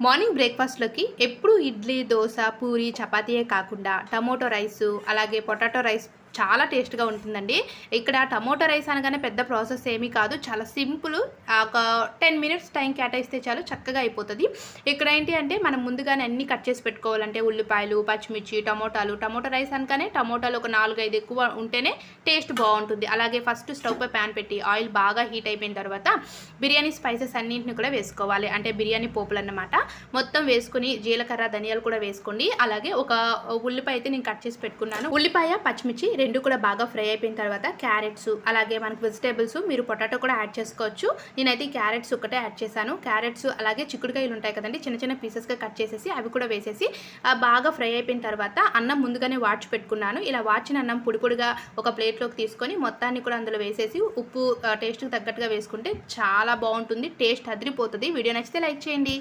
Morning బ్రేక్‌ఫాస్ట్‌లోకి ఎప్పుడు ఇడ్లీ, దోస, పూరి, చపాతీయే కాకుండా tomato rice, అలాగే పొటాటో రైస్ చాలా టేస్ట్‌గా ఉంటుందండి. ఇక్కడ టమోటో రైస్ అనగానే పెద్ద ప్రాసెస్ ఏమీ కాదు. చాలా సింపుల్. ఒక 10 మినిట్స్ టైం కేటాయిస్తే చాలు చక్కగా అయిపోతది. ఇక్కడ ఏంటి అంటే మనం ముందుగానే అన్నీ కట్ చేసి పెట్టుకోవాలంటే ఉల్లిపాయలు, పచ్చిమిర్చి, టమోటాలు. టమోటో రైస్ అనగానే టమోటాలు ఒక 4, 5 ఎక్కువ ఉంటేనే టేస్ట్ బావుంటుంది. అలాగే ఫస్ట్ స్టవ్ పై పాన్ పెట్టి ఆయిల్ బాగా హీట్ అయిపోయిన తర్వాత బిర్యానీ స్పైసెస్ అన్నింటిని కూడా వేసుకోవాలి. అంటే బిర్యానీ పోపులన్నమాట. మొత్తం వేసుకొని జీలకర్ర, ధనియాలు కూడా వేసుకోండి. అలాగే ఒక ఉల్లిపాయ అయితే నేను కట్ చేసి పెట్టుకున్నాను. ఉల్లిపాయ, పచ్చిమిర్చి 2 కూడా బాగా ఫ్రై అయిపోయిన తర్వాత క్యారెట్స్, అలాగే మనకు వెజిటేబుల్స్ మీరు పొటాటో కూడా యాడ్ చేసుకోవచ్చు. నేనైతే క్యారెట్స్ ఒకటే యాడ్ చేశాను. క్యారెట్స్ అలాగే చిక్కుడుకాయలు ఉంటాయి కదండి, చిన్న చిన్న పీసెస్గా కట్ చేసేసి అవి కూడా వేసేసి బాగా ఫ్రై అయిపోయిన తర్వాత అన్నం ముందుగానే వాడ్చి పెట్టుకున్నాను. ఇలా వాడ్చిన అన్నం పొడి పొడిగా ఒక ప్లేట్లోకి తీసుకొని మొత్తాన్ని కూడా అందులో వేసేసి ఉప్పు టేస్ట్కి తగ్గట్టుగా వేసుకుంటే చాలా బాగుంటుంది. టేస్ట్ అదిరిపోతుంది. వీడియో నచ్చితే లైక్ చేయండి.